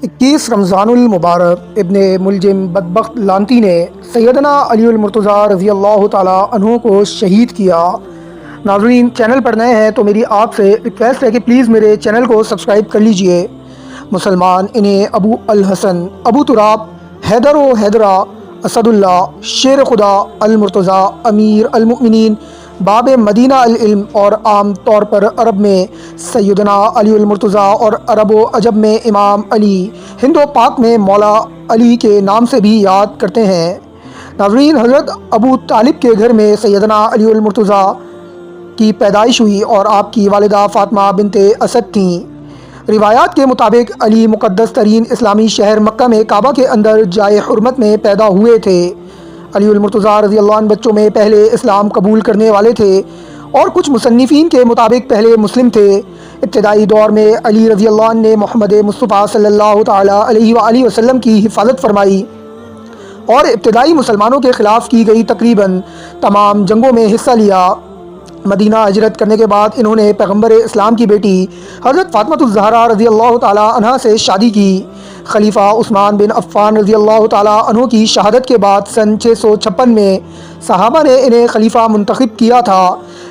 21 رمضان المبارک ابن ملجم بدبخت لانتی نے سیدنا علی المرتضیٰ رضی اللہ تعالیٰ عنہ کو شہید کیا۔ ناظرین، چینل پر نئے ہیں تو میری آپ سے ریکویسٹ ہے کہ پلیز میرے چینل کو سبسکرائب کر لیجئے۔ مسلمان انہیں ابو الحسن، ابو تراب، حیدر و حیدرہ، اسد اللہ، شیر خدا، المرتضیٰ، امیر المؤمنین، باب مدینہ العلم، اور عام طور پر عرب میں سیدنا علی المرتضیٰ اور عرب و عجم میں امام علی، ہند و پاک میں مولا علی کے نام سے بھی یاد کرتے ہیں۔ ناظرین، حضرت ابو طالب کے گھر میں سیدنا علی المرتضیٰ کی پیدائش ہوئی اور آپ کی والدہ فاطمہ بنت اسد تھیں۔ روایات کے مطابق علی مقدس ترین اسلامی شہر مکہ میں کعبہ کے اندر جائے حرمت میں پیدا ہوئے تھے۔ علی المرتضیٰ رضی اللہ عنہ بچوں میں پہلے اسلام قبول کرنے والے تھے اور کچھ مصنفین کے مطابق پہلے مسلم تھے۔ ابتدائی دور میں علی رضی اللہ عنہ نے محمد مصطفیٰ صلی اللہ تعالیٰ علیہ وآلہ وسلم کی حفاظت فرمائی اور ابتدائی مسلمانوں کے خلاف کی گئی تقریباً تمام جنگوں میں حصہ لیا۔ مدینہ ہجرت کرنے کے بعد انہوں نے پیغمبر اسلام کی بیٹی حضرت فاطمہ الزہرا رضی اللہ تعالیٰ عنہا سے شادی کی۔ خلیفہ عثمان بن عفان رضی اللہ تعالیٰ عنہ کی شہادت کے بعد سن 656 میں صحابہ نے انہیں خلیفہ منتخب کیا تھا۔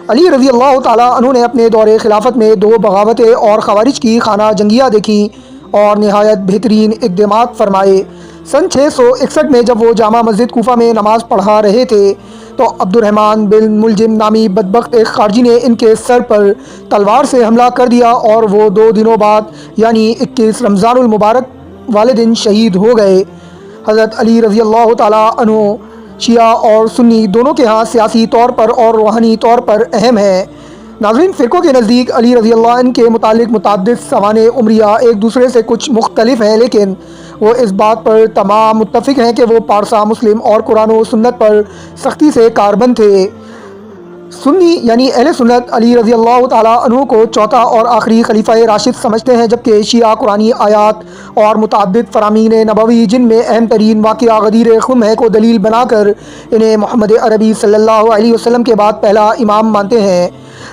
علی رضی اللہ تعالیٰ عنہ نے اپنے دور خلافت میں 2 بغاوتیں اور خوارج کی خانہ جنگیاں دیکھیں اور نہایت بہترین اقدامات فرمائے۔ سن 661 میں جب وہ جامع مسجد کوفہ میں نماز پڑھا رہے تھے تو عبد الرحمن بن ملجم نامی بدبخت ایک خارجی نے ان کے سر پر تلوار سے حملہ کر دیا اور وہ 2 دنوں بعد یعنی 21 رمضان المبارک والے دن شہید ہو گئے۔ حضرت علی رضی اللہ تعالیٰ عنہ شیعہ اور سنی دونوں کے ہاں سیاسی طور پر اور روحانی طور پر اہم ہیں۔ ناظرین، فرقوں کے نزدیک علی رضی اللہ عنہ کے متعلق متعدد سوانح عمریہ ایک دوسرے سے کچھ مختلف ہیں، لیکن وہ اس بات پر تمام متفق ہیں کہ وہ پارسا مسلم اور قرآن و سنت پر سختی سے کاربند تھے۔ سنی یعنی اہل سنت علی رضی اللہ تعالیٰ عنہ کو چوتھا اور آخری خلیفہ راشد سمجھتے ہیں، جبکہ شیعہ قرآنی آیات اور متعدد فرامین نبوی جن میں اہم ترین واقعہ غدیر خم ہے کو دلیل بنا کر انہیں محمد عربی صلی اللہ علیہ وسلم کے بعد پہلا امام مانتے ہیں۔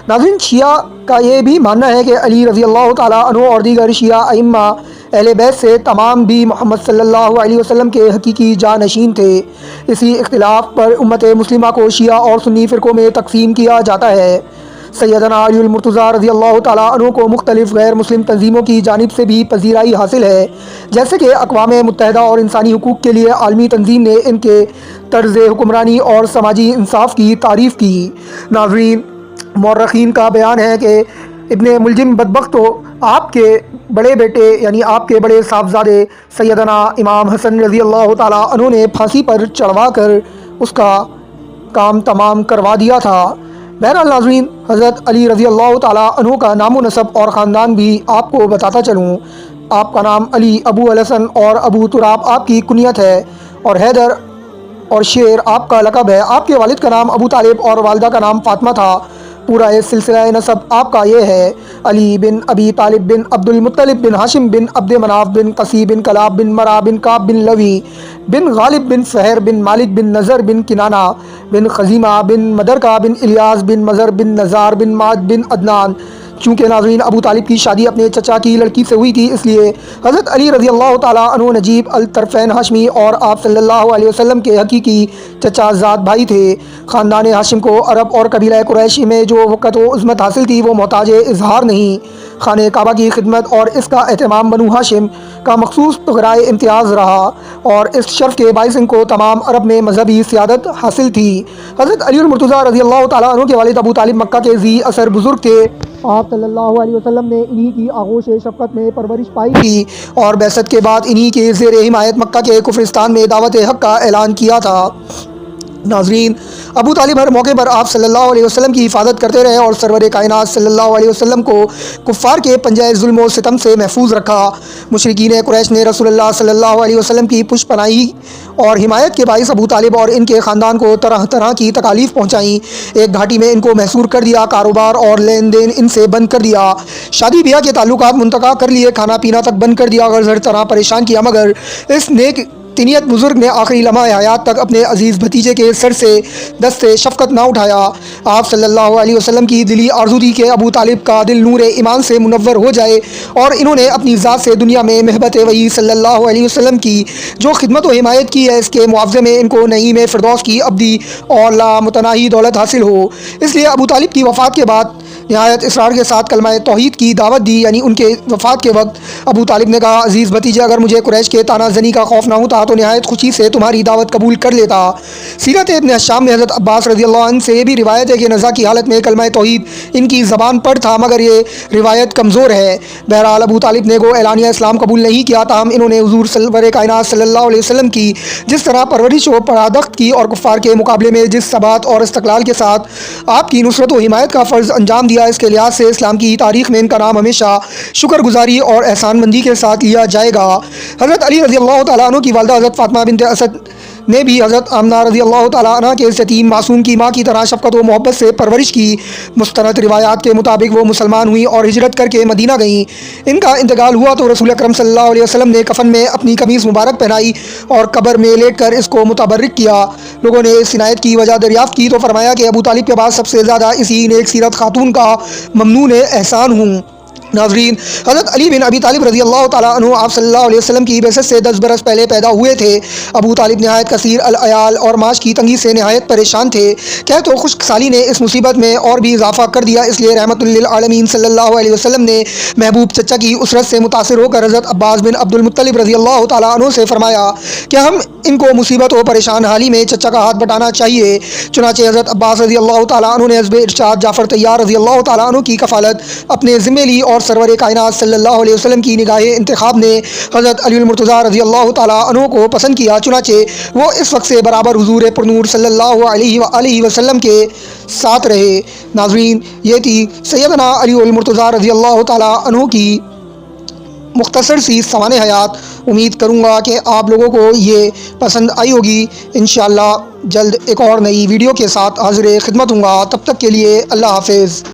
ناظرین، شیعہ کا یہ بھی ماننا ہے کہ علی رضی اللہ تعالیٰ عنہ اور دیگر شیعہ ائمہ اہل بیت سے تمام بھی محمد صلی اللہ علیہ وسلم کے حقیقی جانشین تھے۔ اسی اختلاف پر امت مسلمہ کو شیعہ اور سنی فرقوں میں تقسیم کیا جاتا ہے۔ سیدنا علی المرتضیٰ رضی اللہ تعالیٰ عنہ کو مختلف غیر مسلم تنظیموں کی جانب سے بھی پذیرائی حاصل ہے، جیسے کہ اقوام متحدہ اور انسانی حقوق کے لیے عالمی تنظیم نے ان کے طرز حکمرانی اور سماجی انصاف کی تعریف کی۔ ناظرین، مورخین کا بیان ہے کہ ابن ملجم بدبخت تو آپ کے بڑے بیٹے یعنی آپ کے بڑے صاحبزادے سیدنا امام حسن رضی اللہ تعالیٰ عنہ نے پھانسی پر چڑھوا کر اس کا کام تمام کروا دیا تھا۔ بہرحال ناظرین، حضرت علی رضی اللہ تعالیٰ عنہ کا نام و نسب اور خاندان بھی آپ کو بتاتا چلوں۔ آپ کا نام علی، ابو الحسن اور ابو تراب آپ کی کنیت ہے، اور حیدر اور شیر آپ کا لقب ہے۔ آپ کے والد کا نام ابو طالب اور والدہ کا نام فاطمہ تھا۔ پورا سلسلہ نسب آپ کا یہ ہے: علی بن ابی طالب بن عبد المطلب بن ہاشم بن عبد مناف بن قصی بن کلاب بن مرا بن کعب بن لوی بن غالب بن فہر بن مالک بن نظر بن کنانہ بن خزیمہ بن مدرکہ بن الیاس بن مزر بن نزار بن ماد بن عدنان۔ چونکہ ناظرین ابو طالب کی شادی اپنے چچا کی لڑکی سے ہوئی تھی، اس لیے حضرت علی رضی اللہ تعالیٰ عنہ نجیب الطرفین ہاشمی اور آپ صلی اللہ علیہ وسلم کے حقیقی چچا زاد بھائی تھے۔ خاندان ہاشم کو عرب اور قبیلہ قریش میں جو وقت و عظمت حاصل تھی وہ محتاج اظہار نہیں۔ خانہ کعبہ کی خدمت اور اس کا اہتمام بنو ہاشم کا مخصوص پگرائے امتیاز رہا اور اس شرف کے باعث ان کو تمام عرب میں مذہبی سیادت حاصل تھی۔ حضرت علی المرتضیٰ رضی اللہ تعالیٰ عنہ کے والد ابو طالب مکہ کے ذی اثر بزرگ تھے۔ آپ صلی اللہ علیہ وسلم نے انہی کی آغوش شفقت میں پرورش پائی تھی اور بعثت کے بعد انہی کے زیر حمایت مکہ کے کفرستان میں دعوت حق کا اعلان کیا تھا۔ ناظرین، ابو طالب ہر موقع پر آپ صلی اللہ علیہ وسلم کی حفاظت کرتے رہے اور سرور کائنات صلی اللہ علیہ وسلم کو کفار کے پنجہ ظلم و ستم سے محفوظ رکھا۔ مشرکین قریش نے رسول اللہ صلی اللہ علیہ وسلم کی پشت پناہی اور حمایت کے باعث ابو طالب اور ان کے خاندان کو طرح طرح کی تکالیف پہنچائیں۔ ایک گھاٹی میں ان کو محصور کر دیا، کاروبار اور لین دین ان سے بند کر دیا، شادی بیاہ کے تعلقات منقطع کر لیے، کھانا پینا تک بند کر دیا، غرض ہر طرح پریشان کیا، مگر اس نیک تینیت بزرگ نے آخری لمحہ حیات تک اپنے عزیز بھتیجے کے سر سے دست شفقت نہ اٹھایا۔ آپ صلی اللہ علیہ وسلم کی دلی آرزو تھی کہ ابو طالب کا دل نور ایمان سے منور ہو جائے، اور انہوں نے اپنی ذات سے دنیا میں محبت وحی صلی اللہ علیہ وسلم کی جو خدمت و حمایت کی ہے، اس کے معاوضے میں ان کو نعیم فردوس کی ابدی اور لامتناہی دولت حاصل ہو۔ اس لیے ابو طالب کی وفات کے بعد نہایت اصرار کے ساتھ کلمہ توحید کی دعوت دی، یعنی ان کے وفات کے وقت ابو طالب نے کہا، عزیز بھتیجے، اگر مجھے قریش کے طعنہ زنی کا خوف نہ ہوتا تو نہایت خوشی سے تمہاری دعوت قبول کر لیتا۔ سیرت ابن حشام میں حضرت عباس رضی اللہ عنہ سے یہ بھی روایت ہے کہ نزا کی حالت میں کلمہ توحید ان کی زبان پر تھا، مگر یہ روایت کمزور ہے۔ بہرحال ابو طالب نے اعلانیہ اسلام قبول نہیں کیا، تاہم انہوں نے حضور سرور کائنات صلی اللہ علیہ وسلم کی جس طرح پرورش و پرادخت کی اور کفار کے مقابلے میں جس ثبات اور استقلال کے ساتھ آپ کی نصرت و حمایت کا فرض انجام دیا، اس کے لحاظ سے اسلام کی تاریخ میں ان کا نام ہمیشہ شکر گزاری اور احسان مندی کے ساتھ لیا جائے گا۔ حضرت علی رضی اللہ تعالیٰ عنہ کی والدہ حضرت فاطمہ بنت اسد نے بھی حضرت آمنہ رضی اللہ تعالیٰ عنہ کے اس یتیم معصوم کی ماں کی طرح شفقت و محبت سے پرورش کی۔ مستند روایات کے مطابق وہ مسلمان ہوئیں اور ہجرت کر کے مدینہ گئیں۔ ان کا انتقال ہوا تو رسول اکرم صلی اللہ علیہ وسلم نے کفن میں اپنی قمیص مبارک پہنائی اور قبر میں لیٹ کر اس کو متبرک کیا۔ لوگوں نے اس عنایت کی وجہ دریافت کی تو فرمایا کہ ابو طالب کے بعد سب سے زیادہ اسی نیک سیرت خاتون کا ممنون احسان ہوں۔ ناظرین، حضرت علی بن ابی طالب رضی اللہ تعالیٰ عنہ آپ صلی اللہ علیہ وسلم کی بعثت سے 10 برس پہلے پیدا ہوئے تھے۔ ابو طالب نہایت کثیر العیال اور معاش کی تنگی سے نہایت پریشان تھے۔ کہہ تو خشک سالی نے اس مصیبت میں اور بھی اضافہ کر دیا، اس لیے رحمت للعالمین صلی اللہ علیہ وسلم نے محبوب چچا کی اسرت سے متاثر ہو کر حضرت عباس بن عبد المطلب رضی اللہ تعالیٰ عنہ سے فرمایا کہ ہم ان کو مصیبت و پریشان حالی میں چچا کا ہاتھ بٹانا چاہیے۔ چنانچہ حضرت عباس رضی اللہ تعالیٰ عنہ نے حزب ارشاد جعفر طیار رضی اللہ تعالیٰ عنہ کی کفالت اپنے ذمہ لی، اور سرور کائنات صلی اللہ علیہ وسلم کی نگاہ انتخاب نے حضرت علی المرتضیٰ رضی اللہ تعالیٰ عنہ کو پسند کیا، چنانچہ وہ اس وقت سے برابر حضور پرنور صلی اللہ علیہ وسلم کے ساتھ رہے۔ ناظرین، یہ تھی سیدنا علی المرتضیٰ رضی اللہ تعالیٰ عنہ کی مختصر سی سوانح حیات۔ امید کروں گا کہ آپ لوگوں کو یہ پسند آئی ہوگی۔ انشاءاللہ جلد ایک اور نئی ویڈیو کے ساتھ حاضر خدمت ہوں گا، تب تک کے لیے اللہ حافظ۔